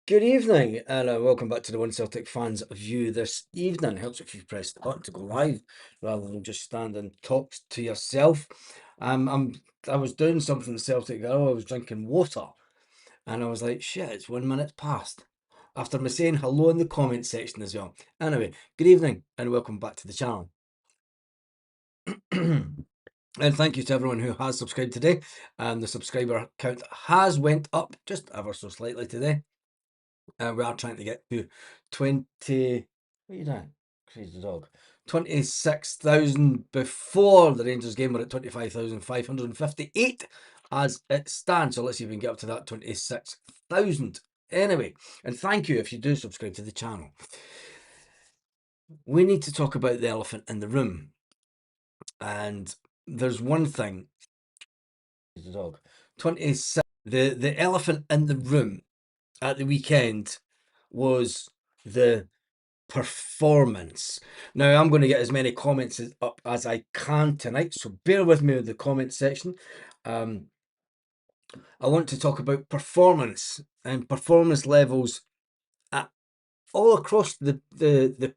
Good evening, and welcome back to the One Celtic Fans View this evening. Helps if you press the button to go live rather than just stand and talk to yourself. I was doing something Celtic ago. I was drinking water, and I was like, "Shit, it's 1 minute past." After me saying hello in the comment section as well. Anyway, good evening, and welcome back to the channel. And thank you to everyone who has subscribed today. And the subscriber count has went up just ever so slightly today. We are trying to get to 20. What are you doing? Crazy dog. 26,000 before the Rangers game. We're at 25,558 as it stands. So let's see if we can get up to that 26,000. Anyway, and thank you if you do subscribe to the channel. We need to talk about the elephant in the room. And there's one thing. The dog. 26. The elephant in the room at the weekend was the performance. Now, I'm going to get as many comments up as I can tonight, so bear with me with the comment section. I want to talk about performance and performance levels at all across the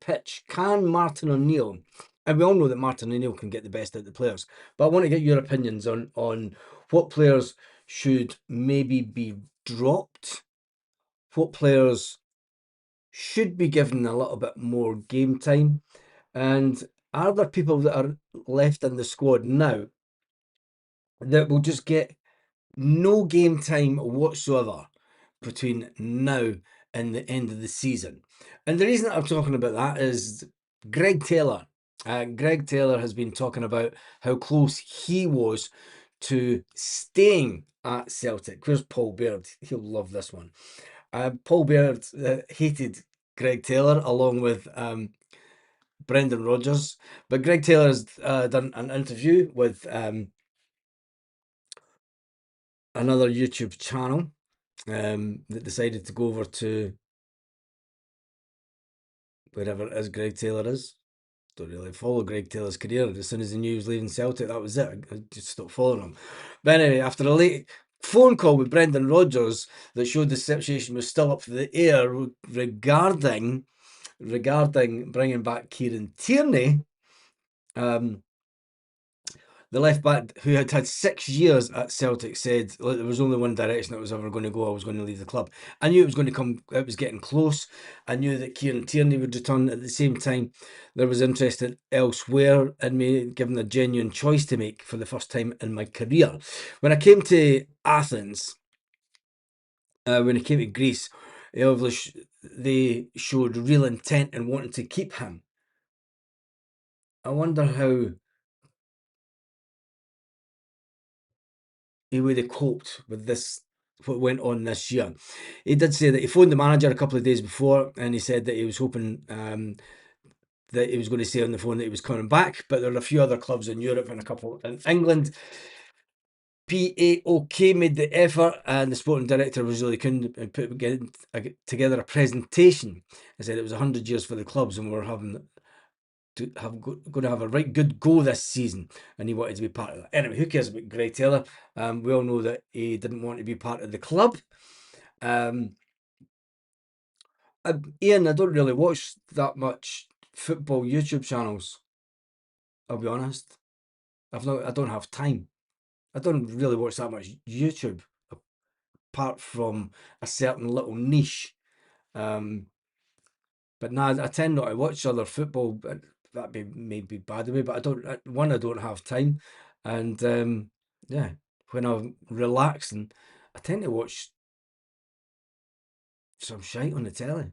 pitch. Can Martin O'Neill, and we all know that Martin O'Neill can get the best out of the players, but I want to get your opinions on what players should maybe be dropped, what players should be given a little bit more game time, and are there people that are left in the squad now that will just get no game time whatsoever between now and the end of the season? And the reason that I'm talking about that is Greg Taylor. Greg Taylor has been talking about how close he was to staying at Celtic. Where's Paul Baird? He'll love this one. Paul Baird hated Greg Taylor along with Brendan Rodgers, but Greg Taylor's done an interview with another YouTube channel that decided to go over to wherever it is Greg Taylor is. Don't really follow Greg Taylor's career. As soon as he knew he was leaving Celtic, that was it. I just stopped following him. But anyway, after a late phone call with Brendan Rodgers that showed the situation was still up for the air regarding bringing back Kieran Tierney, the left back who had had 6 years at Celtic said, "Look, there was only one direction it was ever going to go. I was going to leave the club. I knew it was going to come. It was getting close. I knew that Kieran Tierney would return at the same time. There was interest elsewhere in me, given a genuine choice to make for the first time in my career. When I came to Athens, when I came to Greece, they showed real intent in wanting to keep him. I wonder how he would have coped with this, what went on this year. He did say that he phoned the manager a couple of days before and he said that he was hoping that he was going to say on the phone that he was coming back, but there are a few other clubs in Europe and a couple in England. PAOK made the effort and the sporting director was really keen and put together a presentation and said it was 100 years for the clubs and we're going to have a right good go this season, and he wanted to be part of that. Anyway, who cares about Greg Taylor? We all know that he didn't want to be part of the club. Ian, I don't really watch that much football YouTube channels. I'll be honest. I don't have time. I don't really watch that much YouTube, apart from a certain little niche. But now I tend not to watch other football. But that may be bad of me, but I don't have time, and yeah, when I'm relaxing, I tend to watch some shite on the telly,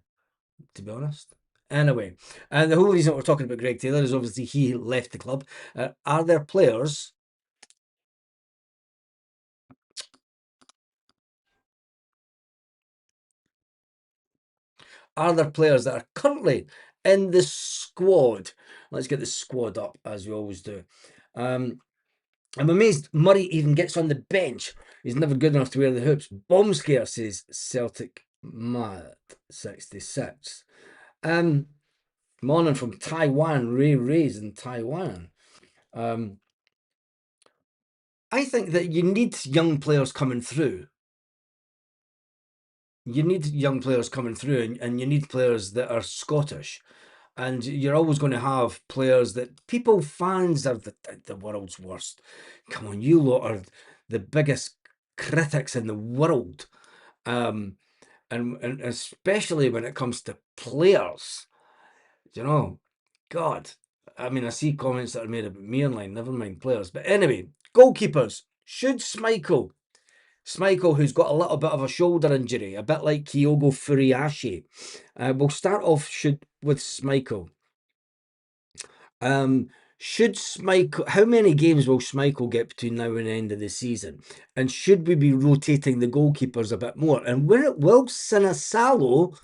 to be honest. Anyway, and the whole reason we're talking about Greg Taylor is obviously he left the club. Are there players? Are there players that are currently in the squad? Let's get the squad up as we always do. I'm amazed Murray even gets on the bench. He's never good enough to wear the hoops. Bomb scare, says Celtic Mad 66. Morning from Taiwan. Ray's in Taiwan. I think that you need young players coming through. you need young players coming through, and you need players that are Scottish. And you're always going to have players that people, fans, are the world's worst. Come on, you lot are the biggest critics in the world. Um, and especially when it comes to players, you know, God. I mean, I see comments that are made about me online, never mind players. But anyway, goalkeepers. Should Schmeichel, who's got a little bit of a shoulder injury, a bit like Kyogo Furiashi. We'll start off with Schmeichel. Should Schmeichel, how many games will Schmeichel get between now and the end of the season? And should we be rotating the goalkeepers a bit more? And will Sinisalo,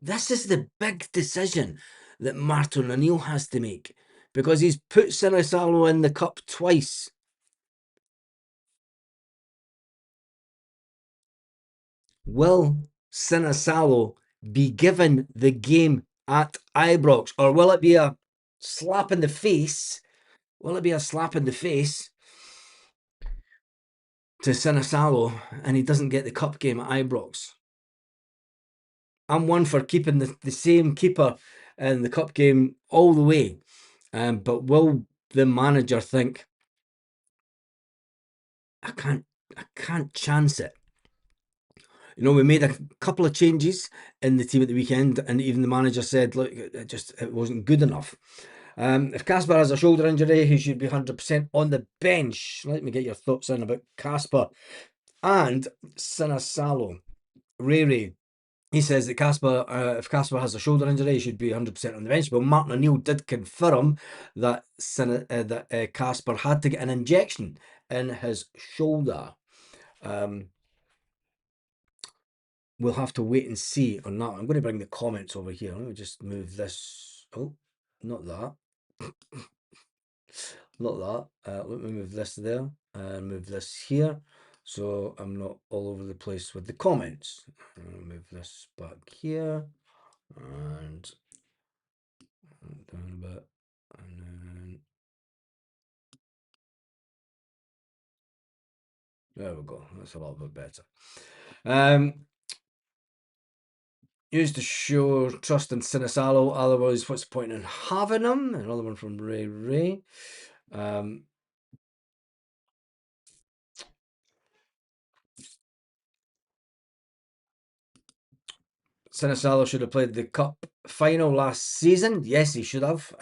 this is the big decision that Martin O'Neill has to make, because he's put Sinisalo in the cup twice. Will Sinisalo be given the game at Ibrox, or will it be a slap in the face? Will it be a slap in the face to Sinisalo and he doesn't get the cup game at Ibrox? I'm one for keeping the same keeper in the cup game all the way. But will the manager think, I can't chance it? You know, we made a couple of changes in the team at the weekend, and even the manager said, look, it wasn't good enough. If Casper has a shoulder injury, he should be 100% on the bench. Let me get your thoughts in about Casper and Sinisalo. Ray, he says that if Casper has a shoulder injury, he should be 100% on the bench. But Martin O'Neill did confirm that Casper had to get an injection in his shoulder. We'll have to wait and see on that. I'm going to bring the comments over here. Let me just move this. Oh, not that. Not that. Let me move this there and move this here, so I'm not all over the place with the comments. I'll move this back here and down a bit, and then there we go. That's a little bit better. Used to show trust in Sinisalo, otherwise what's the point in having him? Another one from Ray. Sinisalo should have played the cup final last season. Yes, he should have.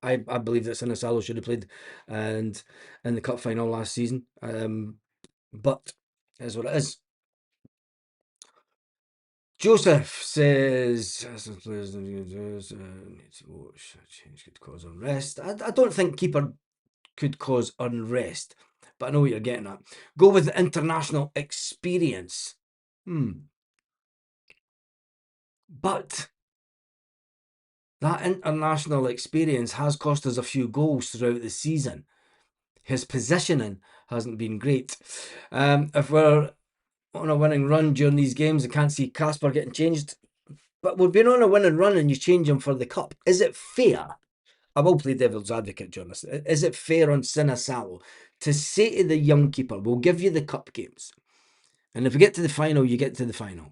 I believe that Sinisalo should have played and in the cup final last season. But is what it is. Joseph says, players need to watch. Change could cause unrest. I don't think keeper could cause unrest, but I know what you're getting at. Go with the international experience. But that international experience has cost us a few goals throughout the season. His positioning hasn't been great. If we're on a winning run during these games, I can't see Casper getting changed. But we've been on a winning run and you change him for the cup. Is it fair? I will play devil's advocate during this. Is it fair on Sinisalo to say to the young keeper, we'll give you the cup games, and if we get to the final, you get to the final?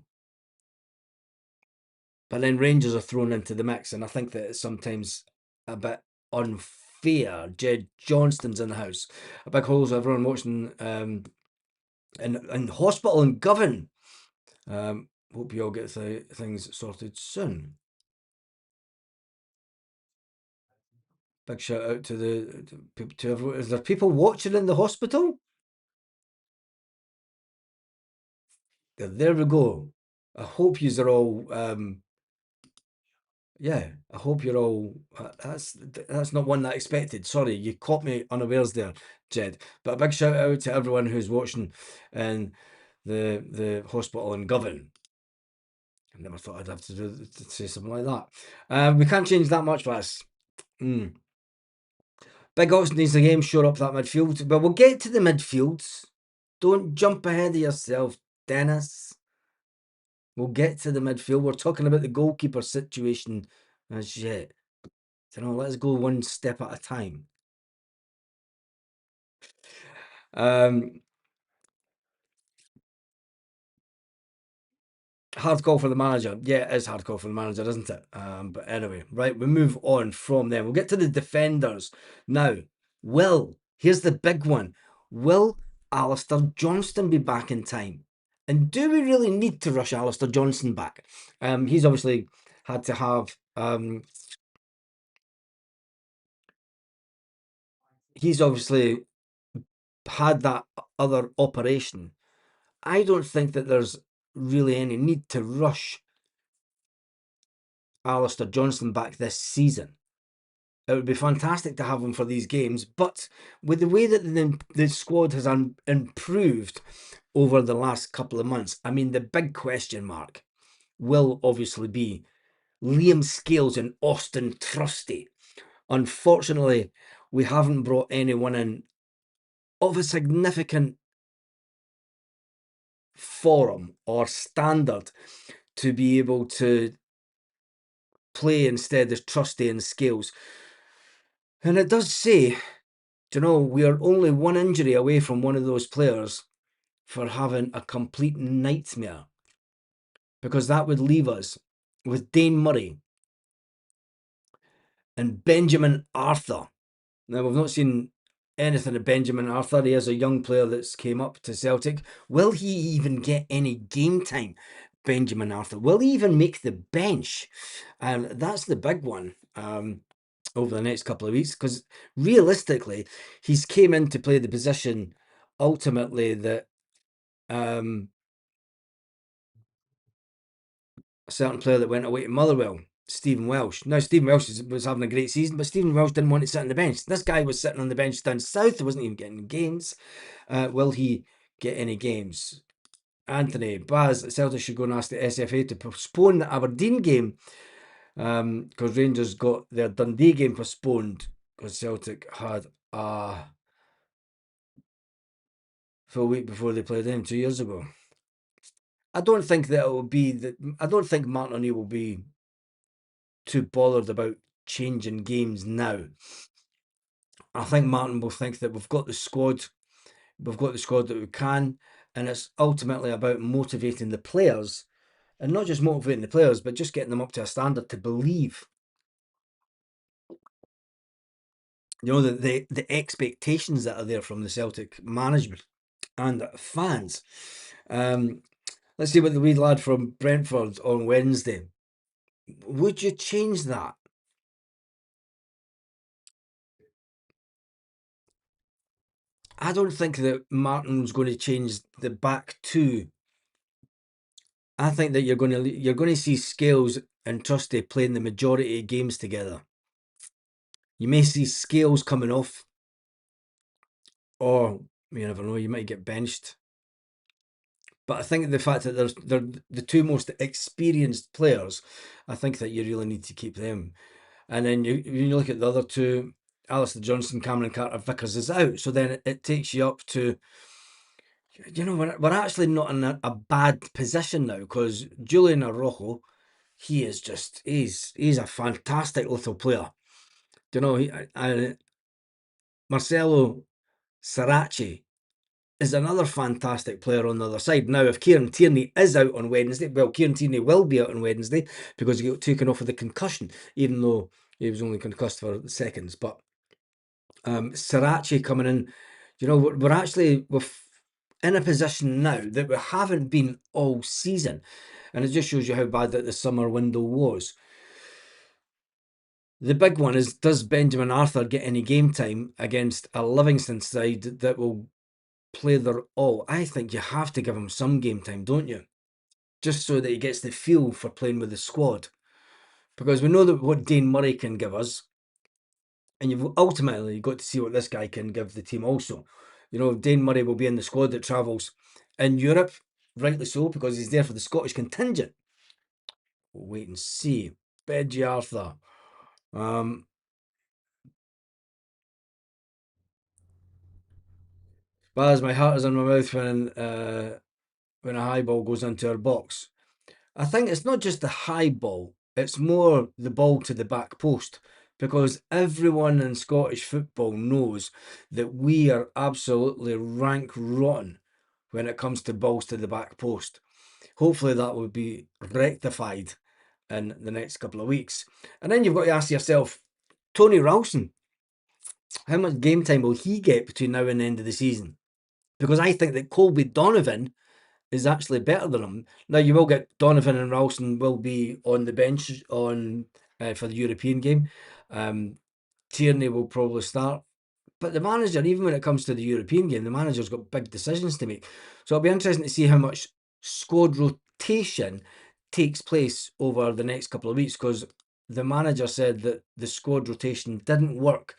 But then Rangers are thrown into the mix, and I think that it's sometimes a bit unfair. Jed Johnston's in the house. A big holes everyone watching in hospital in Govan. Hope you all get things sorted soon. Big shout out to everyone. Is there people watching in the hospital? There we go. I hope yous are all. Yeah, I hope you're all. That's not one that I expected. Sorry, you caught me unawares there, Jed. But a big shout out to everyone who's watching in the hospital in Govan. I never thought I'd have to say something like that. We can't change that much, but Big Ox needs the game, shore up that midfield. But we'll get to the midfields. Don't jump ahead of yourself, Dennis. We'll get to the midfield. We're talking about the goalkeeper situation as yet. Let's go one step at a time. hard call for the manager. Yeah, it is hard call for the manager, isn't it? But anyway, right, we move on from there. We'll get to the defenders now. Here's the big one. Will Alistair Johnston be back in time? And do we really need to rush Alistair Johnston back? He's obviously had to have he's obviously had that other operation. I don't think that there's really any need to rush Alistair Johnston back this season. It would be fantastic to have him for these games, but with the way that the squad has improved over the last couple of months, I mean, the big question mark will obviously be Liam Scales and Austin Trusty. Unfortunately, we haven't brought anyone in of a significant form or standard to be able to play instead of Trusty and Scales. And it does say, we are only one injury away from one of those players for having a complete nightmare, because that would leave us with Dane Murray and Benjamin Arthur. Now, we've not seen anything of Benjamin Arthur. He is a young player that's came up to Celtic. Will he even get any game time, Benjamin Arthur? Will he even make the bench? That's the big one over the next couple of weeks, because realistically, he's came in to play the position ultimately that a certain player that went away to Motherwell, Stephen Welsh. Now, Stephen Welsh was having a great season, but Stephen Welsh didn't want to sit on the bench. This guy was sitting on the bench down south. He wasn't even getting games. Will he get any games? Anthony Baz, Celtic should go and ask the SFA to postpone the Aberdeen game because Rangers got their Dundee game postponed because Celtic had a full week before they played them 2 years ago. I don't think that it will be that. I don't think Martin O'Neill will be too bothered about changing games now. I think Martin will think that we've got the squad that we can, and it's ultimately about motivating the players, and not just motivating the players, but just getting them up to a standard to believe. The expectations that are there from the Celtic management and fans. Let's see what the wee lad from Brentford on Wednesday. Would you change that? I don't think that Martin's going to change the back two. I think that you're going to see Scales and Trusty playing the majority of games together. You may see Scales coming off, or you never know, you might get benched. But I think the fact that they're the two most experienced players, I think that you really need to keep them. And then when you look at the other two, Alistair Johnston, Cameron Carter-Vickers is out. So then it takes you up to, we're actually not in a bad position now, because Julian Araujo, he's a fantastic little player. Marcelo Sarachi is another fantastic player on the other side. Now, if Kieran Tierney is out on Wednesday, well, Kieran Tierney will be out on Wednesday because he got taken off with a concussion, even though he was only concussed for seconds. But Sarachi coming in, we're actually in a position now that we haven't been all season. And it just shows you how bad that the summer window was. The big one is, does Benjamin Arthur get any game time against a Livingston side that will play their all? I think you have to give him some game time, don't you? Just so that he gets the feel for playing with the squad. Because we know that what Dane Murray can give us, and you've ultimately got to see what this guy can give the team also. Dane Murray will be in the squad that travels in Europe, rightly so, because he's there for the Scottish contingent. We'll wait and see. Benji Arthur. Baz, my heart is in my mouth when a high ball goes into our box. I think it's not just the high ball, it's more the ball to the back post, because everyone in Scottish football knows that we are absolutely rank rotten when it comes to balls to the back post. hopefully that will be rectified in the next couple of weeks. And then you've got to ask yourself, Tony Ralston, how much game time will he get between now and the end of the season? Because I think that Colby Donovan is actually better than him. Now you will get Donovan and Ralston will be on the bench for the European game. Tierney will probably start. But the manager, even when it comes to the European game, the manager's got big decisions to make. So it'll be interesting to see how much squad rotation takes place over the next couple of weeks, because the manager said that the squad rotation didn't work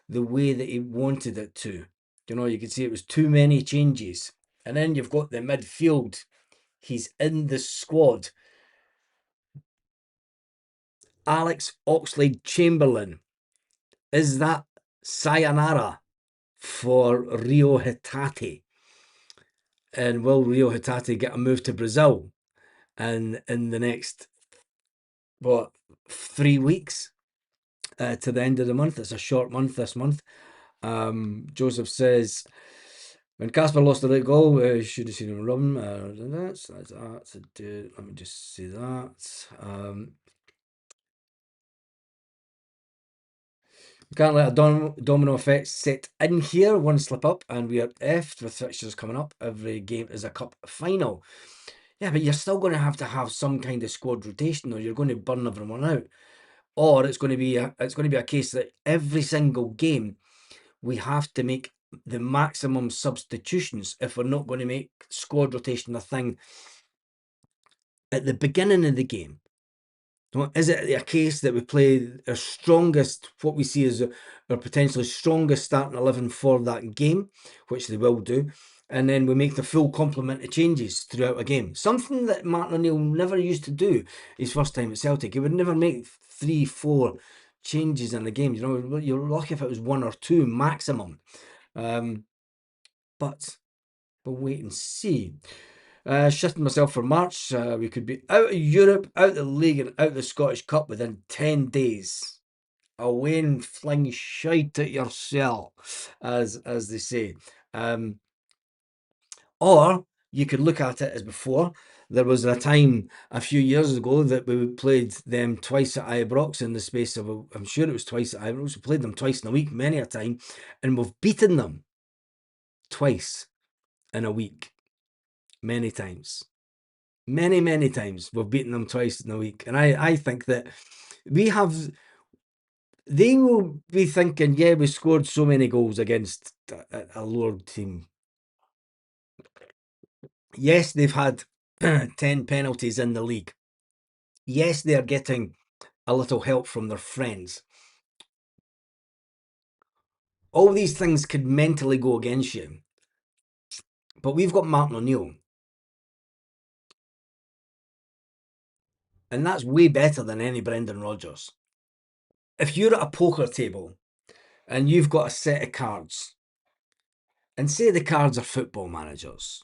the way that he wanted it to. You know, you could see it was too many changes. And then you've got the midfield. He's in the squad. Alex Oxlade-Chamberlain. Is that sayonara for Rio Hatate? And will Rio Hatate get a move to Brazil and in the next 3 weeks to the end of the month? It's a short month this month. Joseph says, when Casper lost the late goal, should have seen him run. Let me just say that. We can't let a domino effect set in here. One slip up and we are effed with fixtures coming up. Every game is a cup final. Yeah, but you're still going to have some kind of squad rotation, or you're going to burn everyone out. Or it's going to be a case that every single game we have to make the maximum substitutions if we're not going to make squad rotation a thing at the beginning of the game. Is it a case that we play our strongest, what we see as our potentially strongest starting 11 for that game, which they will do, and then we make the full complement of changes throughout a game? Something that Martin O'Neill never used to do his first time at Celtic. He would never make 3-4 changes in the game. You know, you're lucky if it was 1 or 2 maximum. But we'll wait and see. Shifting myself for March, we could be out of Europe, out of the league, and out of the Scottish Cup within 10 days. Away and fling shite at yourself, as they say. Or you could look at it as before. There was a time a few years ago that we played them twice at Ibrox in the space of, I'm sure it was twice at Ibrox. We played them twice in a week, many a time, and we've beaten them twice in a week, many times. Many times we've beaten them twice in a week. And I think that they will be thinking, yeah, we scored so many goals against a lower team. Yes, they've had 10 penalties in the league. Yes, they're getting a little help from their friends. All these things could mentally go against you. But we've got Martin O'Neill. And that's way better than any Brendan Rodgers. If you're at a poker table and you've got a set of cards, and say the cards are football managers,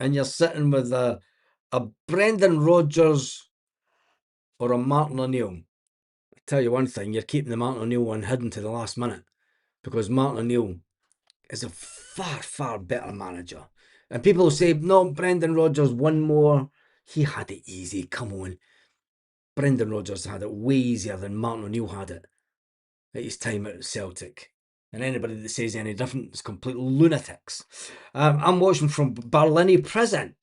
and you're sitting with a Brendan Rodgers or a Martin O'Neill, I tell you one thing, you're keeping the Martin O'Neill one hidden to the last minute, because Martin O'Neill is a far better manager. And people will say, no, Brendan Rodgers won more. He had it easy. Come on. Brendan Rodgers had it way easier than Martin O'Neill had it at his time at Celtic. And anybody that says any different is complete lunatics. I'm watching from Barlinnie Prison.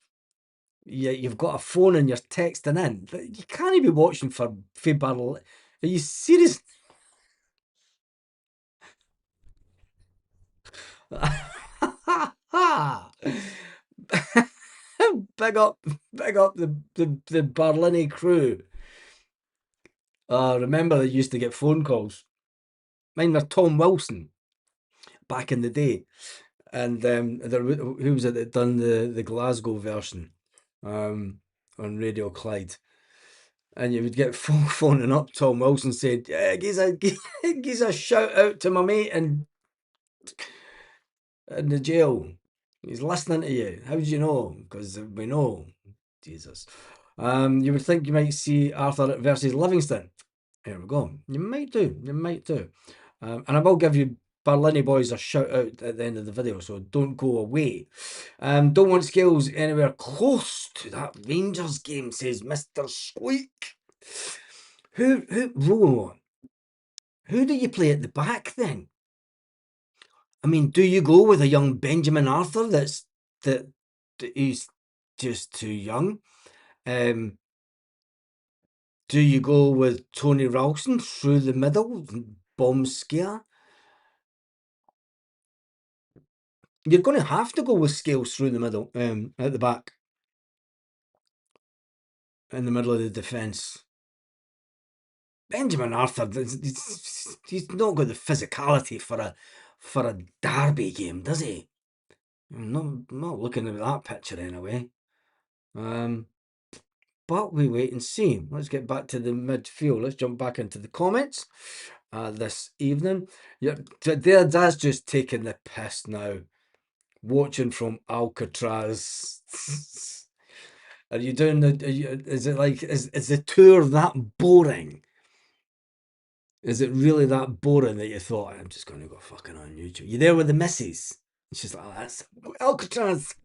You've got a phone and you're texting in. You can't be watching for Barlinnie. Are you serious? big up the Barlinnie crew. Remember they used to get phone calls. Mine were Tom Wilson back in the day, and who was it that done the Glasgow version on Radio Clyde? And you would get phoning up Tom Wilson, said, yeah, gives a shout out to my mate in the jail. He's listening to you. How do you know? Because we know. Jesus. You would think you might see Arthur versus Livingston. Here we go. You might do. And I will give you Barlini boys are shout out at the end of the video, so don't go away. Don't want Scales anywhere close to that Rangers game, says Mr. Squeak. Who do you play at the back then? I mean, do you go with a young Benjamin Arthur that he's just too young? Do you go with Tony Ralston through the middle, bomb scare? You're going to have to go with Scales through the middle, at the back, in the middle of the defence. Benjamin Arthur, he's not got the physicality for a derby game, does he? I'm not looking at that picture anyway. But we wait and see. Let's get back to the midfield. Let's jump back into the comments this evening. Yeah, Dad's just taking the piss now. Watching from Alcatraz. Are you doing is it like, is the tour that boring? Is it really that boring that you thought, I'm just going to go fucking on YouTube? You're there with the missus. And she's like, oh, that's Alcatraz.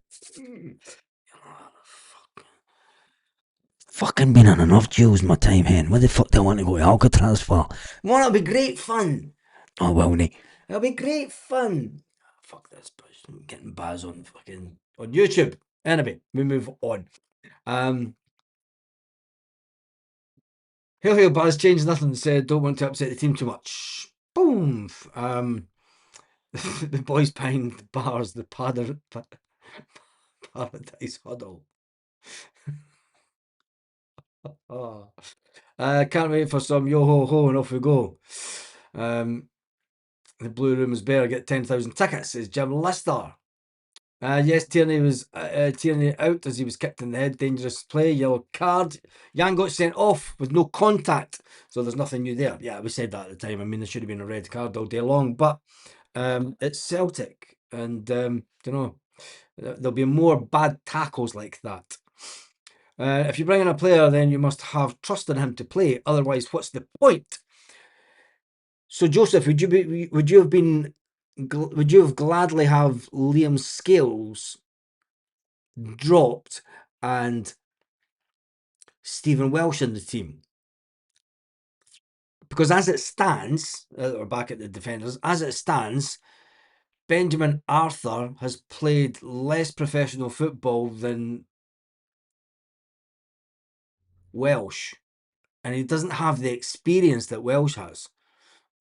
Fucking been on enough Jules my time, hen. What the fuck do I want to go to Alcatraz for? Well, it'll be great fun. Oh, won't it? It'll be great fun. Fuck this, bitch. I'm getting Baz on fucking on YouTube. Anyway, we move on. Hail, Baz, changed nothing, said, don't want to upset the team too much. Boom. The boys behind the bars, the paradise huddle. Oh. Can't wait for some yo ho ho and off we go. The Blue Room is better, get 10,000 tickets, says Jim Lister. Yes, Tierney was Tierney out as he was kicked in the head. Dangerous play, yellow card. Yang got sent off with no contact, so there's nothing new there. Yeah, we said that at the time. I mean, there should have been a red card all day long, but it's Celtic, and you know, there'll be more bad tackles like that. If you bring in a player, then you must have trust in him to play. Otherwise, what's the point? So, Joseph, would you have gladly have Liam Scales dropped and Stephen Welsh in the team? Because as it stands, or back at the defenders, as it stands, Benjamin Arthur has played less professional football than Welsh, and he doesn't have the experience that Welsh has.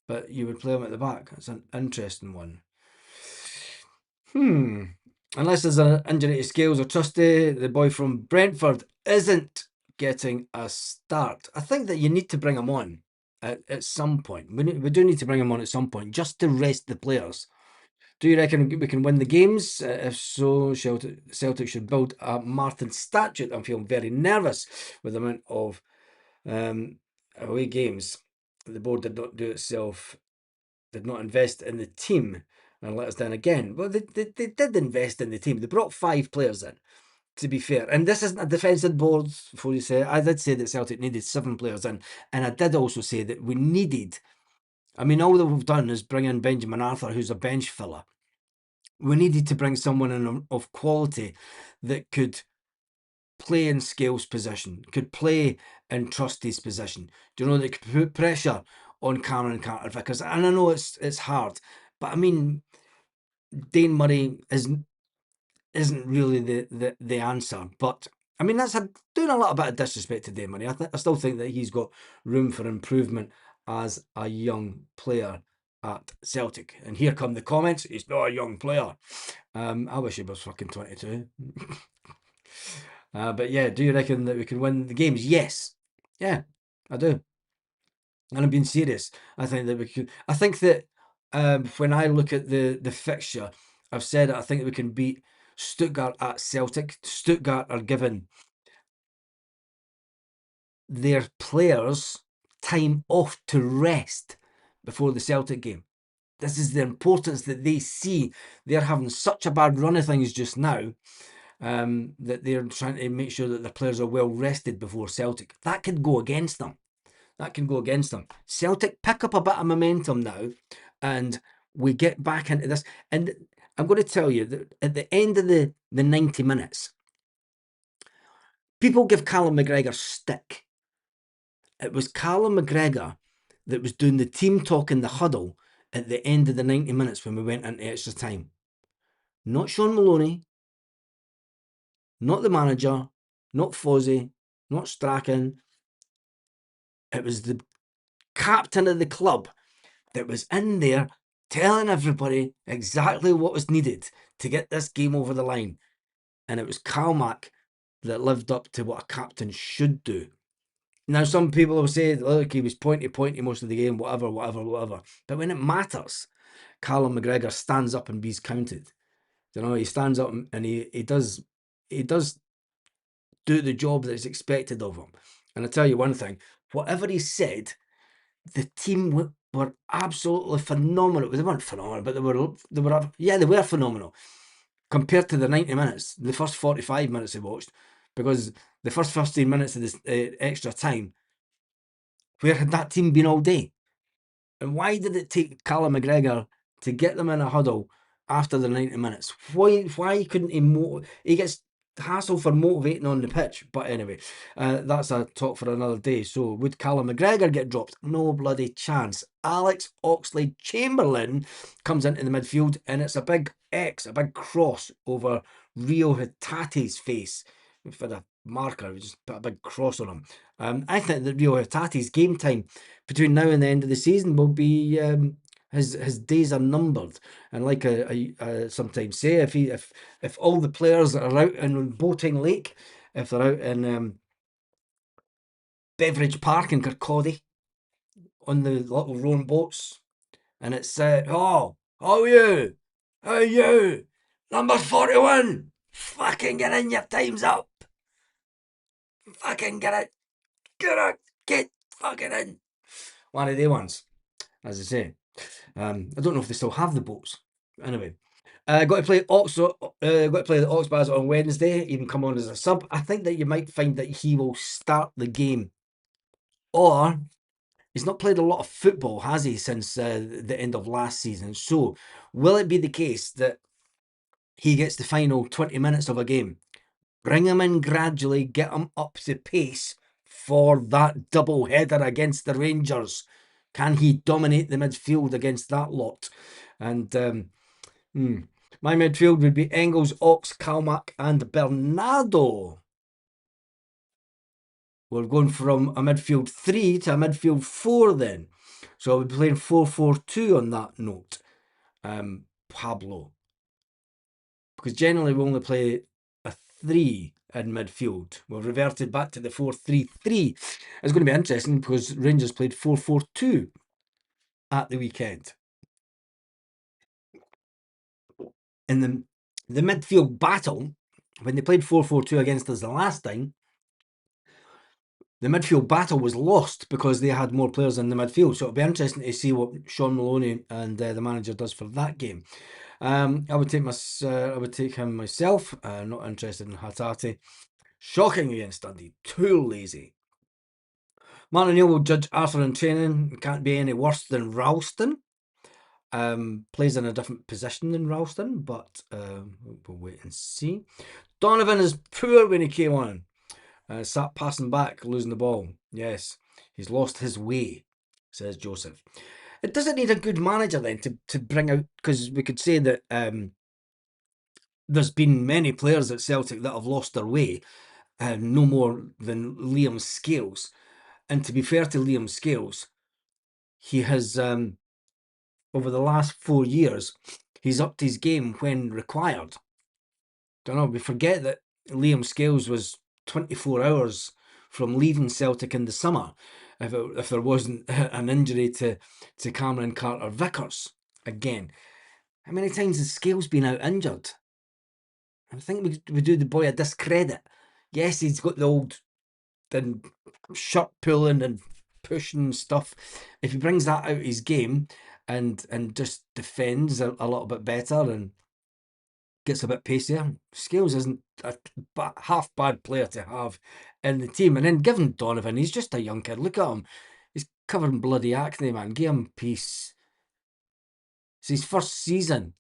But you would play him at the back. It's an interesting one. Unless there's an injury to Scales or Trusty, the boy from Brentford isn't getting a start. I think that you need to bring him on at some point. We do need to bring him on at some point just to rest the players. Do you reckon we can win the games? If so, Celtic should build a Martin statue. I'm feeling very nervous with the amount of away games. The board did not invest in the team and let us down again. Well, they did invest in the team. They brought 5 players in, to be fair. And this isn't a defensive board, before you say. I did say that Celtic needed 7 players in. And I did also say that we needed, I mean, all that we've done is bring in Benjamin Arthur, who's a bench filler. We needed to bring someone in of quality that could play in Scales' position, could play in Trusty's position. Do you know, that could put pressure on Cameron Carter-Vickers? And I know it's hard, but I mean, Dane Murray isn't really the answer. But I mean, that's doing a little bit of disrespect to Dane Murray. I still think that he's got room for improvement as a young player at Celtic. And here come the comments. He's not a young player. I wish he was fucking 22. But yeah, do you reckon that we can win the games? Yes. Yeah, I do. And I'm being serious. I think that we could. I think that when I look at the fixture, I've said I think that we can beat Stuttgart at Celtic. Stuttgart are given their players time off to rest before the Celtic game. This is the importance that they see. They're having such a bad run of things just now that they're trying to make sure that the players are well rested before Celtic. That could go against them. Celtic pick up a bit of momentum now, and we get back into this. And I'm going to tell you that at the end of the 90 minutes, people give Callum McGregor stick. It was Callum McGregor that was doing the team talk in the huddle at the end of the 90 minutes when we went into extra time. Not Sean Maloney, not the manager, not Fozzie, not Strachan. It was the captain of the club that was in there telling everybody exactly what was needed to get this game over the line. And it was Calmac that lived up to what a captain should do. Now, some people will say, look, he was pointy most of the game, whatever. But when it matters, Callum McGregor stands up and be's counted. You know, he stands up and he does do the job that is expected of him. And I tell you one thing, whatever he said, the team were absolutely phenomenal. They weren't phenomenal, but they were phenomenal compared to the 90 minutes, the first 45 minutes they watched, because the first 15 minutes of this extra time, where had that team been all day? And why did it take Callum McGregor to get them in a huddle after the 90 minutes? Why couldn't he gets hassle for motivating on the pitch? But anyway, that's a talk for another day. So would Callum McGregor get dropped? No bloody chance. Alex Oxlade-Chamberlain comes into the midfield, and it's a big X, a big cross over Rio Hitate's face. We've had a marker, we just put a big cross on him. I think that Rio Hitate's game time between now and the end of the season will be his days are numbered. And like I sometimes say, if all the players that are out in Boating Lake, if they're out in Beveridge Park in Kirkcaldy on the little rowing boats, and it's how are you number 41, fucking get in, your time's up, fucking get fucking in. One of the ones, as I say. I don't know if they still have the boats. Anyway, got to play got to play the Oxbars on Wednesday. He can come on as a sub. I think that you might find that he will start the game, or he's not played a lot of football, has he, since the end of last season? So, will it be the case that he gets the final 20 minutes of a game? Bring him in gradually, get him up to pace for that double header against the Rangers. Can he dominate the midfield against that lot? And my midfield would be Engels, Ox, Kalmack, and Bernardo. We're going from a midfield 3 to a midfield 4 then. So I'll be playing 4-4-2 on that note. Pablo. Because generally we only play a 3 in midfield. We've reverted back to the 4-3-3. It's going to be interesting because Rangers played 4-4-2 at the weekend. In the midfield battle, when they played 4-4-2 against us the last time, the midfield battle was lost because they had more players in the midfield. So it'll be interesting to see what Sean Maloney and the manager does for that game. I would take him myself. Not interested in Hatate. Shocking against Dundee. Too lazy. Martin O'Neill will judge Arthur in training. Can't be any worse than Ralston. Plays in a different position than Ralston, but we'll wait and see. Donovan is poor when he came on. Sat passing back, losing the ball. Yes, he's lost his way, says Joseph. It doesn't need a good manager then to bring out, because we could say that there's been many players at Celtic that have lost their way, no more than Liam Scales. And to be fair to Liam Scales, he has, over the last 4 years, he's upped his game when required. Don't know, we forget that Liam Scales was 24 hours from leaving Celtic in the summer if there wasn't an injury to Cameron Carter-Vickers again. How many times has Scales been out injured? I think we do the boy a discredit. Yes, he's got the old shirt pulling and pushing stuff. If he brings that out his game and just defends a little bit better and gets a bit pacier, Scales isn't a half bad player to have in the team. And then given Donovan, he's just a young kid. Look at him. He's covered in bloody acne, man. Give him peace. It's his first season.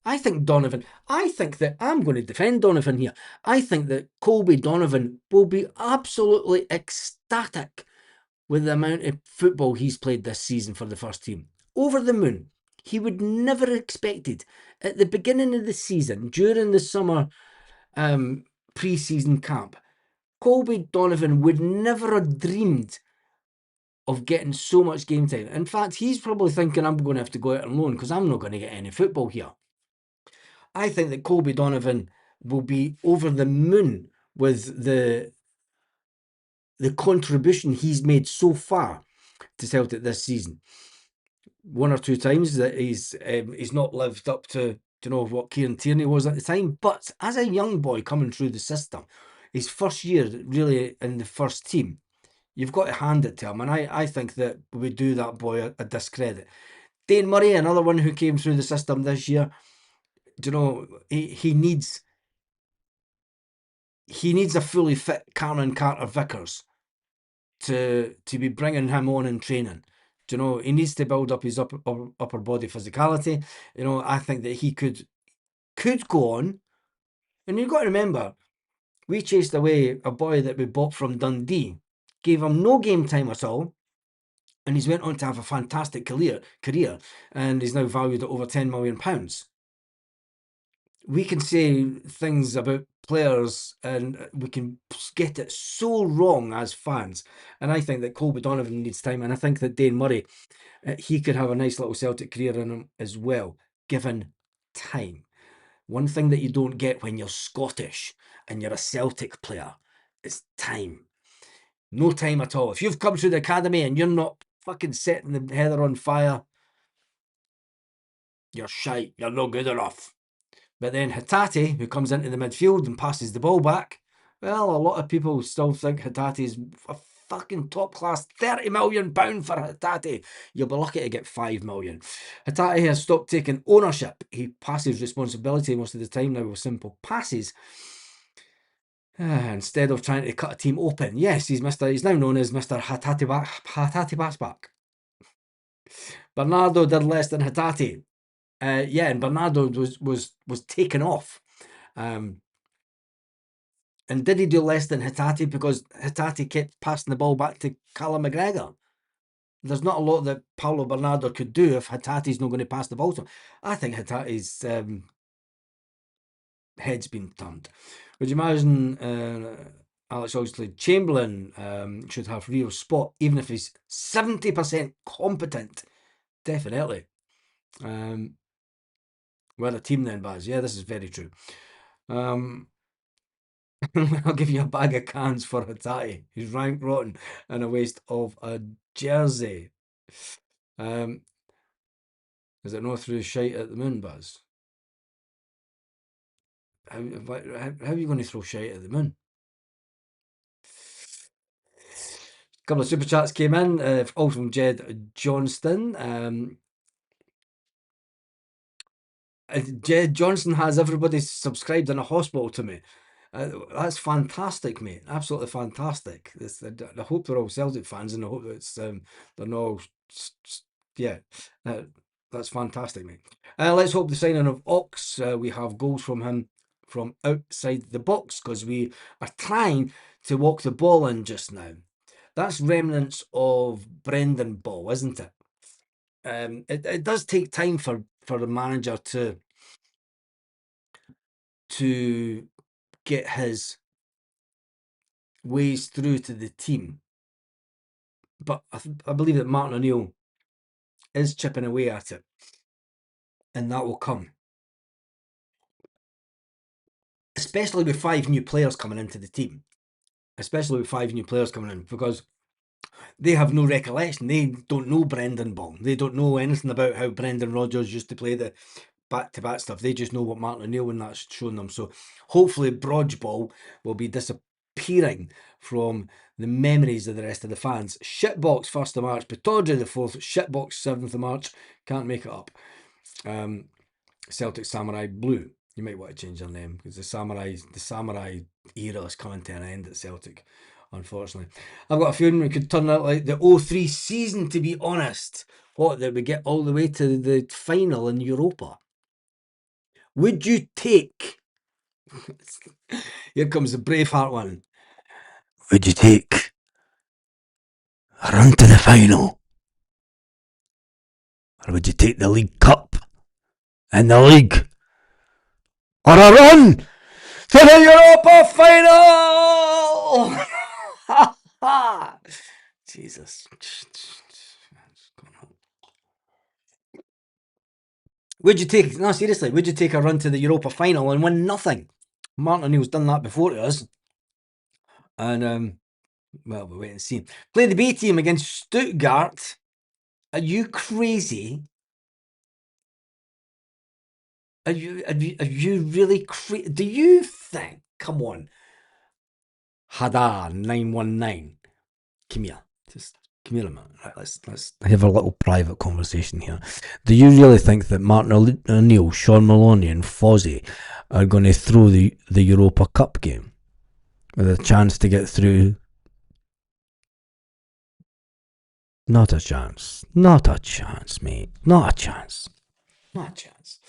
I think that I'm going to defend Donovan here. I think that Colby Donovan will be absolutely ecstatic with the amount of football he's played this season for the first team. Over the moon. He would never expected at the beginning of the season, during the summer pre-season camp, Colby Donovan would never have dreamed of getting so much game time. In fact, he's probably thinking, I'm going to have to go out on loan because I'm not going to get any football here. I think that Colby Donovan will be over the moon with the contribution he's made so far to Celtic this season. One or two times that he's not lived up to what Kieran Tierney was at the time, but as a young boy coming through the system, his first year really in the first team, you've got to hand it to him, and I think that we do that boy a discredit. Dane Murray, another one who came through the system this year, he needs a fully fit Cameron Carter-Vickers to be bringing him on in training. He needs to build up his upper body physicality. I think that he could go on. And you've got to remember, we chased away a boy that we bought from Dundee, gave him no game time at all, and he's went on to have a fantastic career, and he's now valued at over £10 million. We can say things about players and we can get it so wrong as fans. And I think that Colby Donovan needs time, and I think that Dane Murray, he could have a nice little Celtic career in him as well, given time. One thing that you don't get when you're Scottish and you're a Celtic player is time. No time at all. If you've come through the academy and you're not fucking setting the heather on fire, you're shite. You're not good enough. But then Hatate, who comes into the midfield and passes the ball back, well, a lot of people still think Hatate is a fucking top class. £30 million for Hatate. You'll be lucky to get £5 million. Hatate has stopped taking ownership. He passes responsibility most of the time now with simple passes. Instead of trying to cut a team open. Yes, he's now known as Mr. Hatate Batsback. Bernardo did less than Hatate. And Bernardo was taken off. And did he do less than Hatate because Hatate kept passing the ball back to Callum McGregor? There's not a lot that Paulo Bernardo could do if Hatate's not going to pass the ball to him. I think Hatate's head's been turned. Would you imagine Alex Oxlade-Chamberlain should have real spot, even if he's 70% competent? Definitely. We're a team then, Baz. Yeah, this is very true. I'll give you a bag of cans for Hatate. He's rank rotten and a waste of a jersey. Is it not through shite at the moon, Baz? How are you going to throw shite at the moon? A couple of super chats came in, all from Jed Johnston. Jed Johnson has everybody subscribed in a hospital to me. That's fantastic, mate. Absolutely fantastic. I hope they're all Celtic fans, and I hope that they're not all. That's fantastic, mate. Let's hope the signing of Ox, we have goals from him from outside the box, because we are trying to walk the ball in just now. That's remnants of Brendan Ball, isn't it? It does take time for the manager to get his ways through to the team. But I believe that Martin O'Neill is chipping away at it, and that will come. Especially with 5 new players coming into the team. Because they have no recollection. They don't know Brendan Ball. They don't know anything about how Brendan Rodgers used to play the back-to-back stuff. They just know what Martin O'Neill and that's shown them. So hopefully Brodge Ball will be disappearing from the memories of the rest of the fans. Shitbox 1st of March, Pittodrie the 4th, Shitbox 7th of March. Can't make it up. Celtic Samurai Blue. You might want to change their name because the Samurai era is coming to an end at Celtic. unfortunately. I've got a feeling it could turn out like the 03 season, to be honest. What, that we get all the way to the final in Europa? Would you take... Here comes the Braveheart one. Would you take a run to the final? Or would you take the League Cup and the league? Or a run to the Europa final? Jesus. Would you take, no, seriously, would you take a run to the Europa final and win nothing? Martin O'Neill's done that before to us. And, well, we'll wait and see. Play the B team against Stuttgart. Are you crazy? Are you really crazy? Do you think, come on, Hadar 919, come here, just come here a minute. Right, let's have a little private conversation here. Do you really think that Martin O'Neill, Sean Maloney, and Fozzie are going to throw the Europa Cup game with a chance to get through? Not a chance. Not a chance, mate. Not a chance. Not a chance.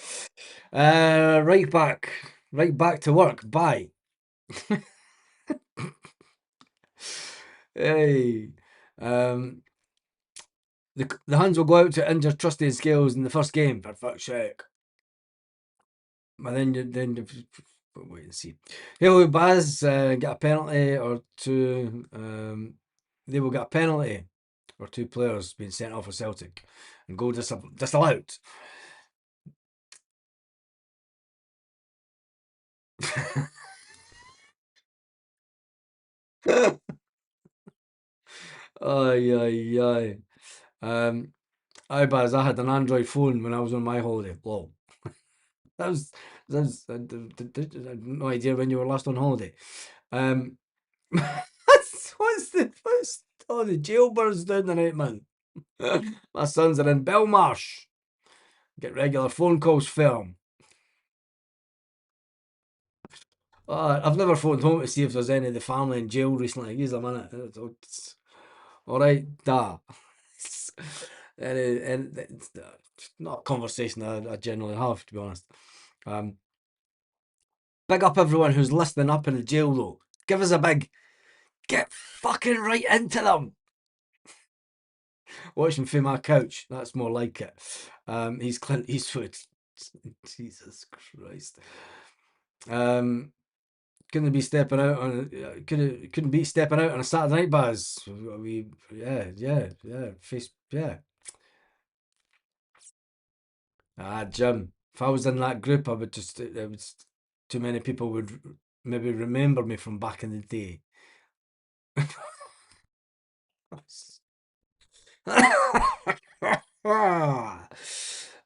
Right back to work. Bye. Hey. The Huns will go out to injure Trusty and Scales in the first game, for fuck's sake. But then wait and see. He'll Baz get a penalty or two. They will get a penalty or two players being sent off for Celtic and goal disallowed. Aye. Aye, Baz, I had an Android phone when I was on my holiday. Lol. I had no idea when you were last on holiday. What's the jailbirds down the night, man? My sons are in Belmarsh. Get regular phone calls from. I've never phoned home to see if there's any of the family in jail recently. Give us a minute. All right, da. and it's not a conversation I generally have, to be honest. Big up everyone who's listening up in the jail, though. Give us a big get fucking right into them. Watching from my couch, that's more like it. He's Clint Eastwood. Jesus Christ. Couldn't be stepping out on couldn't be stepping out on a Saturday night, Baz. Yeah. Jim. If I was in that group, I would just it was too many people would maybe remember me from back in the day.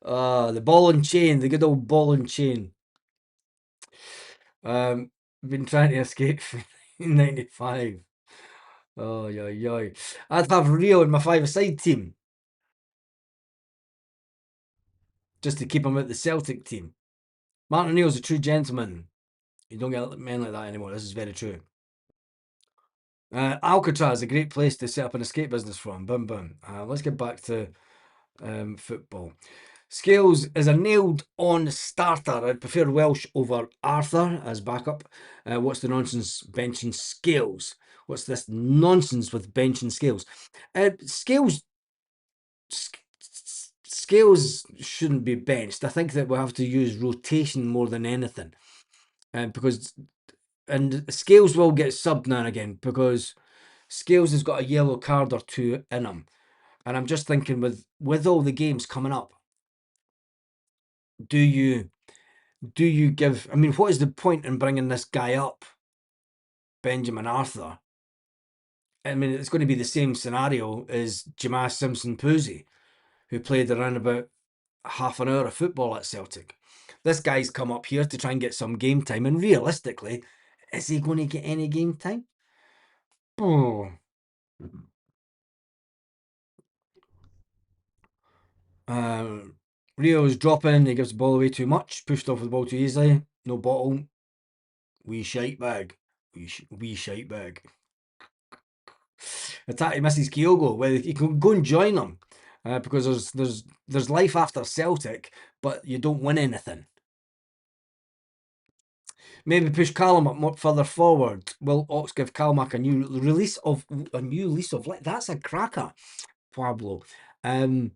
The ball and chain, the good old ball and chain. Been trying to escape from 1995. Oh, yeah. I'd have Rio in my five-a-side team. Just to keep him at the Celtic team. Martin O'Neill's a true gentleman. You don't get men like that anymore. This is very true. Alcatraz, a great place to set up an escape business from. Boom. Let's get back to football. Scales is a nailed-on starter. I'd prefer Welsh over Arthur as backup. What's the nonsense benching Scales? What's this nonsense with benching Scales? Scales shouldn't be benched. I think that we have to use rotation more than anything. Because Scales will get subbed now and again because Scales has got a yellow card or two in him. And I'm just thinking with all the games coming up, do you give... I mean, what is the point in bringing this guy up, Benjamin Arthur? I mean, it's going to be the same scenario as Jamal Simpson-Posey, who played around about half an hour of football at Celtic. This guy's come up here to try and get some game time, and realistically, is he going to get any game time? Oh. Rio's dropping, he gives the ball away too much, pushed off the ball too easily, no bottle. Wee shite bag. Wee shite bag. Hatate misses Kyogo. Well, you can go and join them because there's life after Celtic, but you don't win anything. Maybe push Callum up further forward. Will Ox give Calmac a new lease of life? That's a cracker, Pablo. I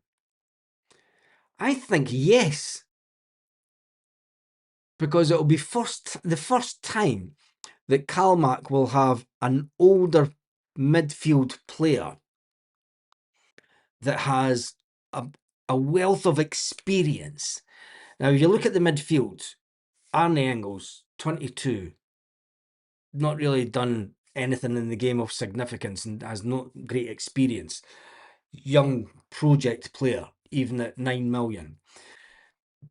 think yes, because it'll be the first time that Calmac will have an older midfield player that has a wealth of experience. Now, if you look at the midfield, Arne Engels, 22, not really done anything in the game of significance and has not great experience. Young project player, even at 9 million.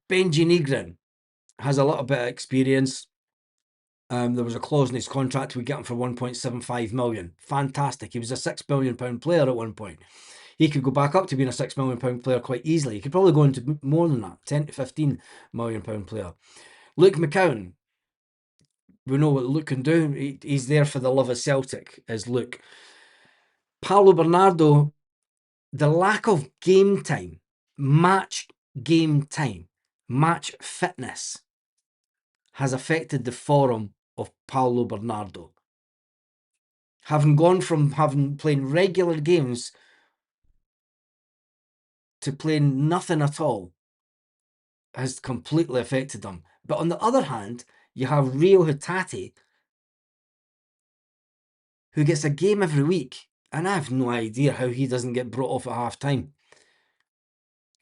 Benji Negrin has a little bit of experience. There was a clause in his contract we get him for 1.75 million. Fantastic. He was a £6 million player at one point. He could go back up to being a £6 million player quite easily. He could probably go into more than that, 10 to 15 million pound player. Luke McCowan, we know what Luke can do. He's there for the love of Celtic, is Luke. Paulo Bernardo, the lack of game time, match fitness has affected the form of Paulo Bernardo. Having gone from playing regular games to playing nothing at all has completely affected him. But on the other hand, you have Rio Hatate, who gets a game every week, and I have no idea how he doesn't get brought off at half time.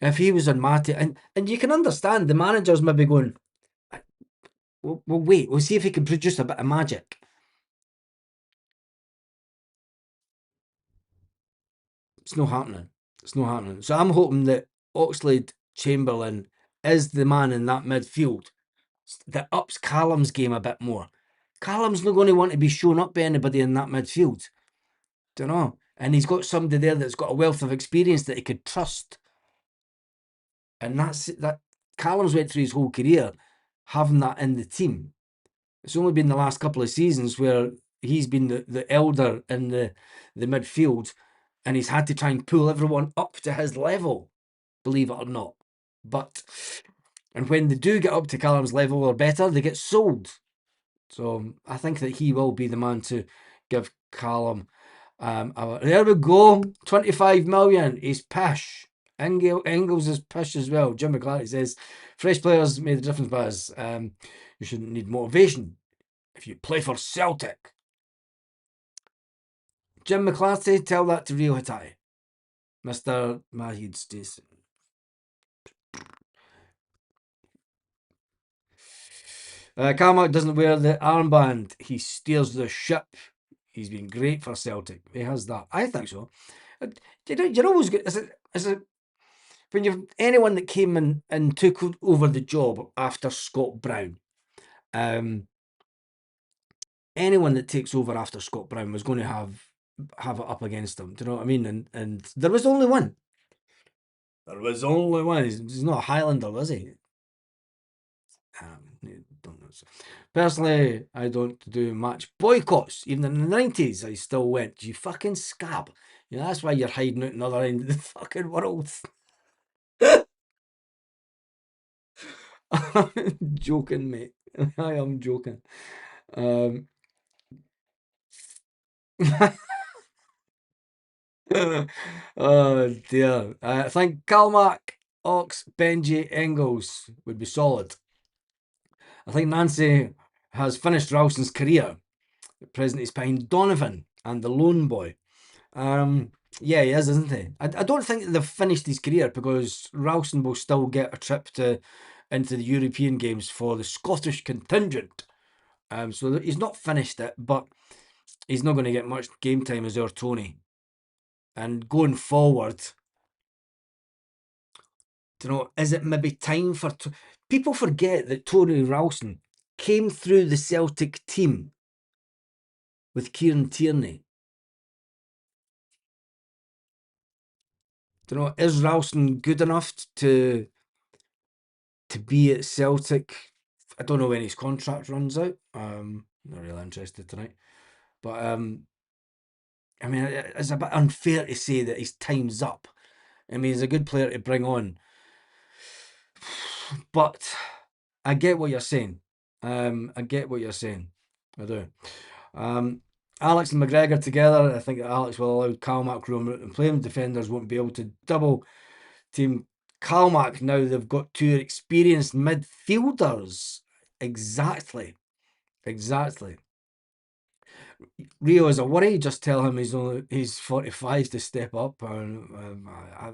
If he was on Mate, and you can understand the managers maybe going, well, wait, we'll see if he can produce a bit of magic. It's not happening. It's not happening. So I'm hoping that Oxlade-Chamberlain is the man in that midfield that ups Callum's game a bit more. Callum's not going to want to be shown up by anybody in that midfield. Don't know. And he's got somebody there that's got a wealth of experience that he could trust. And that Callum's went through his whole career having that in the team. It's only been the last couple of seasons where he's been the elder in the midfield, and he's had to try and pull everyone up to his level, believe it or not. And when they do get up to Callum's level or better, they get sold. So I think that he will be the man to give Callum. There we go, 25 million. He's pish. Engels is pish as well. Jim McClarty says, fresh players made the difference, Baz. You shouldn't need motivation if you play for Celtic. Jim McClarty, tell that to Rio Hatate. Mr. Mahid Stason. Carmack doesn't wear the armband. He steers the ship. He's been great for Celtic. He has that. I think so. You're always good. When you've anyone that came in and took over the job after Scott Brown, anyone that takes over after Scott Brown was going to have it up against him. Do you know what I mean? And there was only one. There was only one. He's not a Highlander, was he? Don't know. Personally, I don't do much boycotts. Even in the 90s, I still went, you fucking scab. You know, that's why you're hiding out in the other end of the fucking world. I'm joking, mate. I am joking. Oh dear. I think Calmac, Ox, Benji, Engels would be solid. I think Nancy has finished Ralston's career. At present, he's behind Donovan and the Lone Boy. Yeah, he is, isn't he? I don't think they've finished his career because Ralston will still get a trip into the European games for the Scottish contingent. So he's not finished it, but he's not going to get much game time as our Tony. And going forward, you know, is it maybe time for people forget that Tony Ralston came through the Celtic team with Kieran Tierney. Do you know, is Ralston good enough to be at Celtic? I don't know when his contract runs out. Not really interested tonight, but I mean, it's a bit unfair to say that his time's up. I mean, he's a good player to bring on, but I get what you're saying. I get what you're saying. I do. Alex and McGregor together. I think that Alex will allow Calmack room and playing defenders won't be able to double team Calmack. Now they've got two experienced midfielders. Exactly. Exactly. Rio is a worry. Just tell him he's 45 to step up. And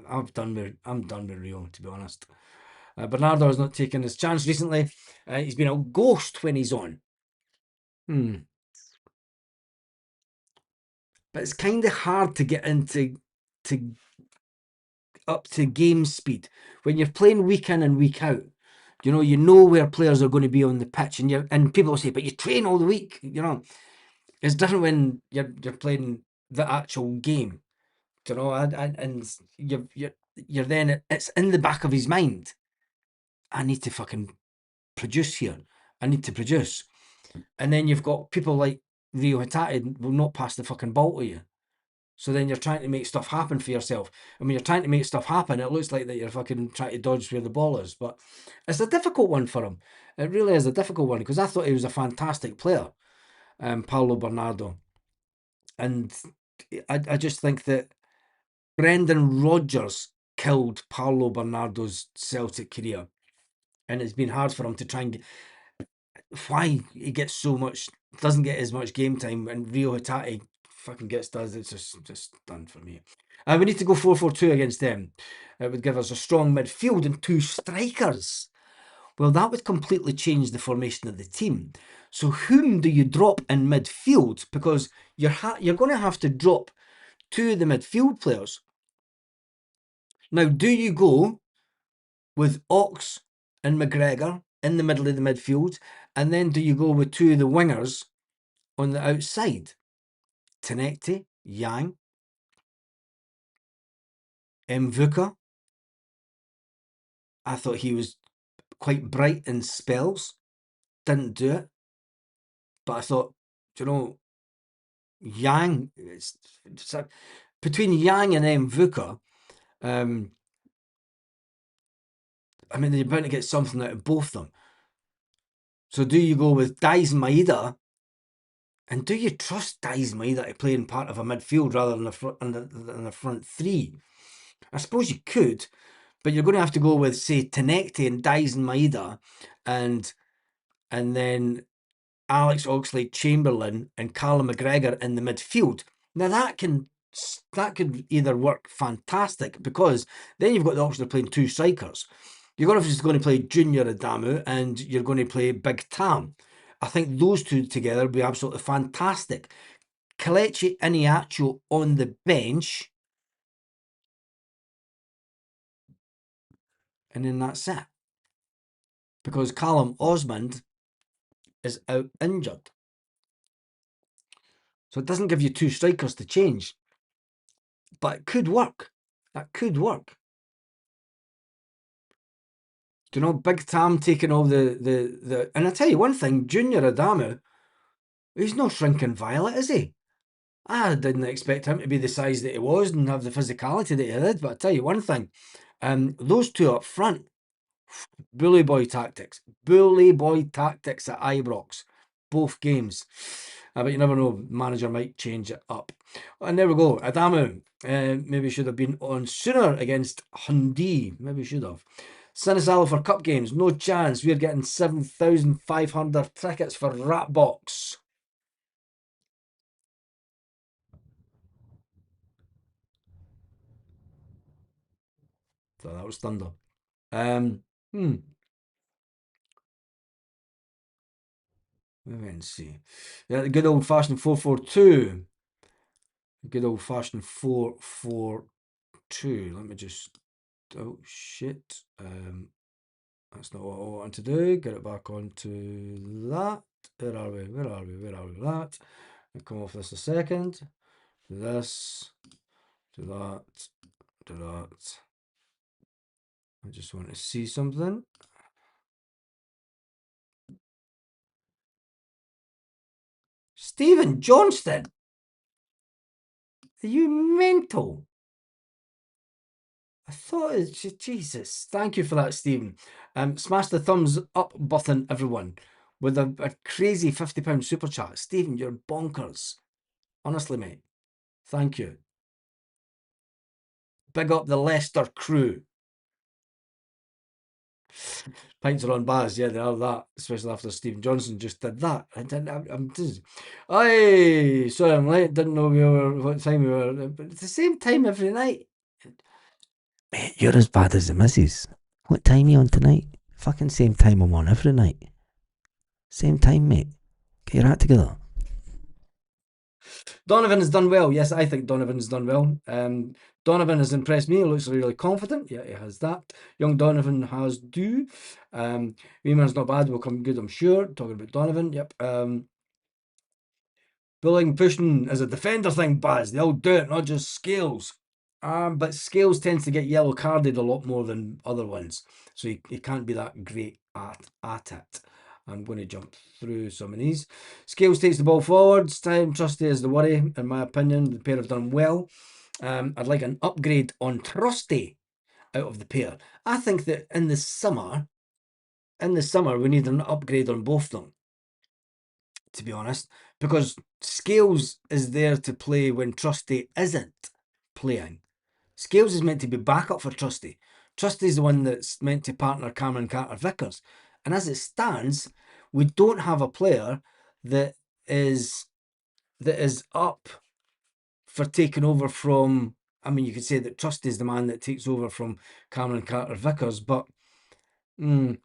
I'm done with Rio, to be honest. Bernardo has not taken his chance recently. He's been a ghost when he's on. But it's kind of hard to get into to up to game speed when you're playing week in and week out. You know where players are going to be on the pitch, and people will say, "But you train all the week." It's different when you're playing the actual game. And you're then it's in the back of his mind. I need to fucking produce here. I need to produce, and then you've got people like Rio Hatate will not pass the fucking ball to you. So then you're trying to make stuff happen for yourself. And when you're trying to make stuff happen, it looks like that you're fucking trying to dodge where the ball is. But it's a difficult one for him. It really is a difficult one because I thought he was a fantastic player, Paulo Bernardo. And I just think that Brendan Rodgers killed Paulo Bernardo's Celtic career. And it's been hard for him to try and get, why he gets so much, doesn't get as much game time, and Rio Hatate fucking does. It's just done for me. We need to go 4-4-2 against them. It would give us a strong midfield and two strikers. Well, that would completely change the formation of the team. So whom do you drop in midfield? Because you're going to have to drop two of the midfield players. Now, do you go with Ox and McGregor in the middle of the midfield, and then do you go with two of the wingers on the outside? Tenekte, Yang, Mvuka. I thought he was quite bright in spells. Didn't do it. But I thought, Yang, between Yang and Mvuka, I mean, you're bound to get something out of both of them. So do you go with Daiz Maeda? And do you trust Daiz Maeda to play in part of a midfield rather than the front three? I suppose you could, but you're going to have to go with, say, Tenekte and Daiz Maeda, and then Alex Oxlade-Chamberlain and Callum McGregor in the midfield. Now that could either work fantastic, because then you've got the option of playing two strikers. You're going to play Junior Adamu and you're going to play Big Tam. I think those two together would be absolutely fantastic. Kelechi Iheanacho on the bench, and then that's it. Because Callum Osmond is out injured. So it doesn't give you two strikers to change. But it could work. That could work. Big Tam taking all the and I tell you one thing, Junior Adamu, he's no shrinking violet, is he? I didn't expect him to be the size that he was and have the physicality that he did, but I tell you one thing, those two up front, bully boy tactics at Ibrox, both games. But you never know, manager might change it up. And there we go, Adamu, maybe should have been on sooner against Dundee, maybe should have. Sinisalo for cup games, no chance. We're getting 7,500 tickets for Ratbox. So that was thunder. Let me see. Yeah, the good old fashioned 4-4-2. Good old fashioned 4-4-2. Let me just. Oh shit. That's not what I wanted to do. Get it back onto that. Where are we? Where are we? Where are we? That. I'll come off this a second. Do this. Do that. Do that. I just want to see something. Stephen Johnston. Are you mental? I thought it's Jesus. Thank you for that, Stephen. Smash the thumbs up button, everyone, with a crazy £50 super chat. Stephen, you're bonkers. Honestly, mate. Thank you. Big up the Leicester crew. Pints are on bars, yeah, they are that, especially after Stephen Johnson just did that. I'm just, aye, sorry, I'm late. Didn't know what time we were. But it's the same time every night. Mate, you're as bad as the missus. What time are you on tonight? Fucking same time I'm on every night. Same time, mate. Get your act together. Donovan has done well. Yes, I think Donovan has done well. Donovan has impressed me. He looks really confident. Yeah, he has that. Young Donovan has do. Weeman's not bad. Will come good, I'm sure. Talking about Donovan. Yep. Bullying, pushing as a defender thing, Baz. They all do it, not just Scales. But Scales tends to get yellow carded a lot more than other ones. So he can't be that great at it. I'm going to jump through some of these. Scales takes the ball forwards. Time Trusty is the worry, in my opinion. The pair have done well. I'd like an upgrade on Trusty out of the pair. I think that in the summer, we need an upgrade on both of them, to be honest, because Scales is there to play when Trusty isn't playing. Scales is meant to be backup for Trusty. Trusty's the one that's meant to partner Cameron Carter-Vickers. And as it stands, we don't have a player that is up for taking over from. I mean, you could say that Trusty's the man that takes over from Cameron Carter-Vickers, but I'm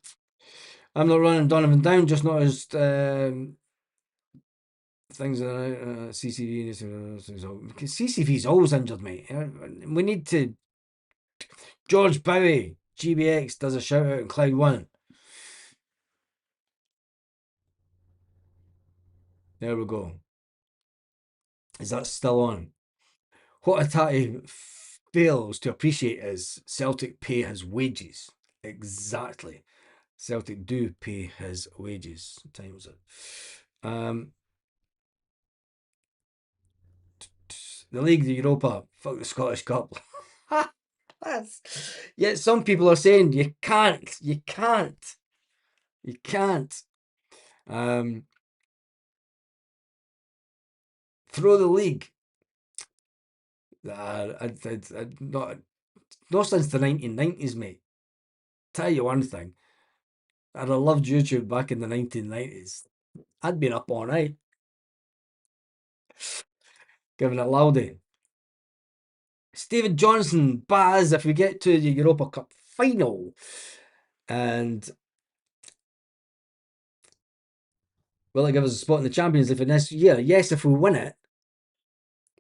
not running Donovan down, just not as things that CCV. CCV's always injured, mate. We need to. George Bowie, GBX does a shout out in Cloud One. There we go. Is that still on? What Atati fails to appreciate is Celtic pay his wages. Exactly. Celtic do pay his wages. What time was it? The League, the Europa, fuck the Scottish Cup. Yet some people are saying you can't. Throw the league. Not since the 1990s, mate. Tell you one thing. I'd have loved YouTube back in the 1990s. I'd been up all night. Giving it loudy. Stephen Johnson, Baz, if we get to the Europa Cup final and will it give us a spot in the Champions League for next year? Yes, if we win it.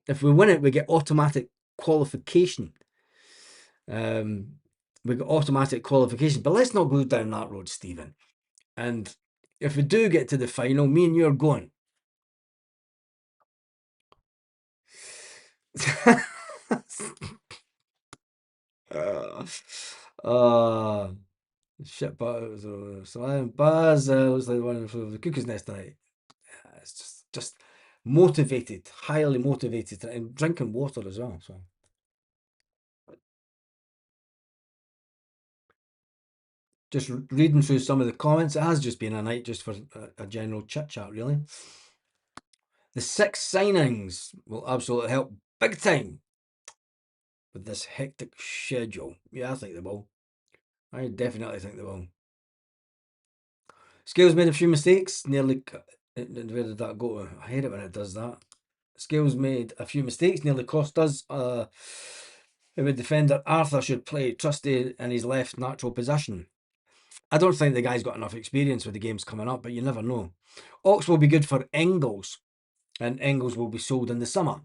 If we win it, we get automatic qualification. We got automatic qualification. But let's not go down that road, Stephen. And if we do get to the final, me and you are going. Shit, but so Baz looks like one of the cuckoo's nest tonight. It's just motivated, highly motivated, and drinking water as well. So just reading through some of the comments. It has just been a night just for a general chit chat, really. The 6 signings will absolutely help big time with this hectic schedule. Yeah, I think they will. I definitely think they will. Scales made a few mistakes. Nearly. Where did that go? I hate it when it does that. Scales made a few mistakes. Nearly cost us. If a defender Arthur should play Trusty in his left natural position. I don't think the guy's got enough experience with the games coming up, but you never know. Ox will be good for Engels, and Engels will be sold in the summer.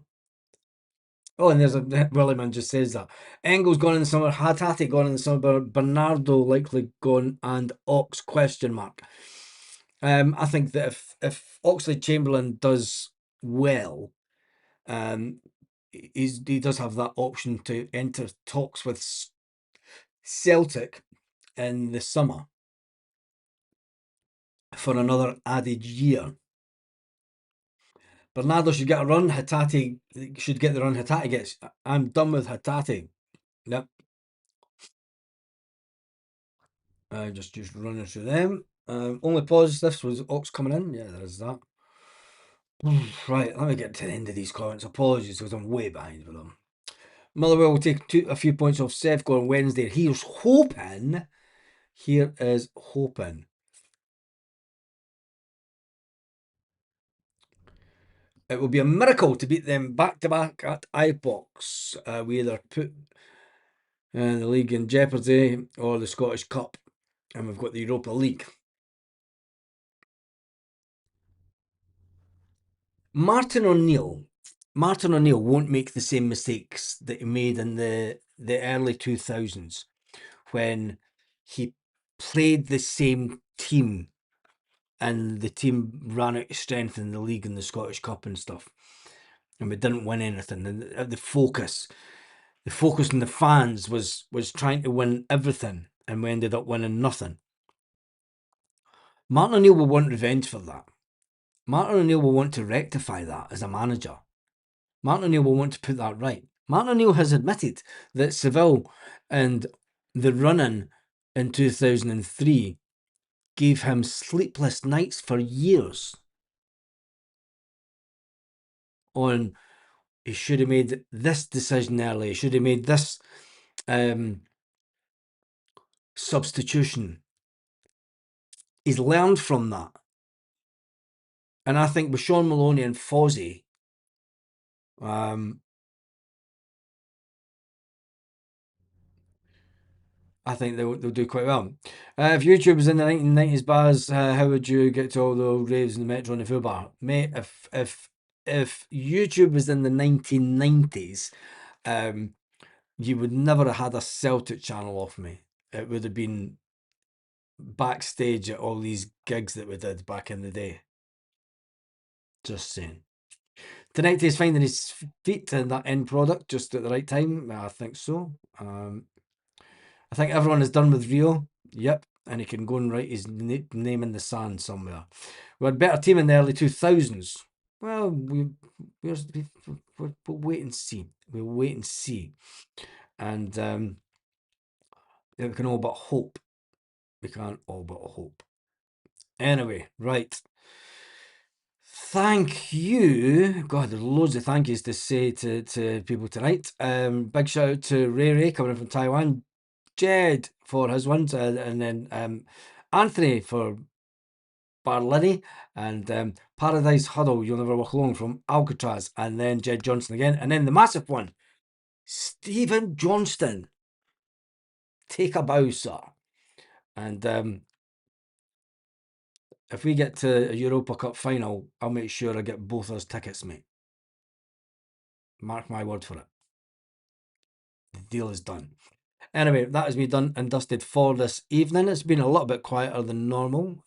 Oh, and there's a Williman just says that. Engels gone in the summer, Hatate gone in the summer, Bernardo likely gone, and Ox question mark. I think that if Oxlade-Chamberlain does well, he does have that option to enter talks with Celtic in the summer for another added year. Bernardo should get a run. Hatate should get the run Hatate gets. I'm done with Hatate. Yep. Just running through them. Only positives was Ox coming in. Yeah, there is that. Right, let me get to the end of these comments. Apologies because I'm way behind with them. Motherwell will take a few points off Sevco on Wednesday. Here's hoping. Here is hoping. It will be a miracle to beat them back-to-back at IPOX. We either put the league in jeopardy or the Scottish Cup. And we've got the Europa League. Martin O'Neill won't make the same mistakes that he made in the early 2000s when he played the same team and the team ran out of strength in the league and the Scottish Cup and stuff. And we didn't win anything. And the focus on the fans was trying to win everything, and we ended up winning nothing. Martin O'Neill will want revenge for that. Martin O'Neill will want to rectify that as a manager. Martin O'Neill will want to put that right. Martin O'Neill has admitted that Seville and the run-in 2003 gave him sleepless nights for years on he should have made this decision early, he should have made this substitution. He's learned from that. And I think with Sean Maloney and Fozzie, I think they'll do quite well. If YouTube was in the 1990s, Baz, how would you get to all the raves in the Metro and the Full Bar? Mate, if YouTube was in the 1990s, you would never have had a Celtic channel off me. It would have been backstage at all these gigs that we did back in the day. Just saying. Tonight he's finding his feet in that end product just at the right time. I think so. I think everyone is done with Rio. Yep. And he can go and write his name in the sand somewhere. We had a better team in the early 2000s. Well, we'll wait and see. We'll wait and see. And we can all but hope. We can't all but hope. Anyway, right. Thank you. God, there's loads of thank yous to say to people tonight. Big shout out to Ray coming in from Taiwan. Jed for his ones, and then Anthony for Barlinny, and Paradise Huddle, You'll Never Walk Alone from Alcatraz, and then Jed Johnson again, and then the massive one, Stephen Johnston. Take a bow, sir. And if we get to a Europa Cup final, I'll make sure I get both those tickets, mate. Mark my word for it. The deal is done. Anyway, that is me done and dusted for this evening. It's been a little bit quieter than normal,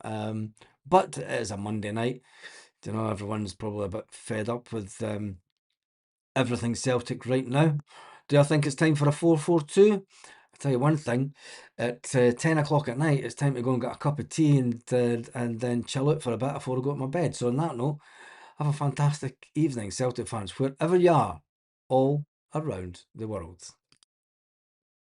but it is a Monday night. You know, everyone's probably a bit fed up with everything Celtic right now. Do I think it's time for a 4-4-2? I'll tell you one thing, at 10 o'clock at night, it's time to go and get a cup of tea and then chill out for a bit before I go to my bed. So on that note, have a fantastic evening, Celtic fans, wherever you are, all around the world.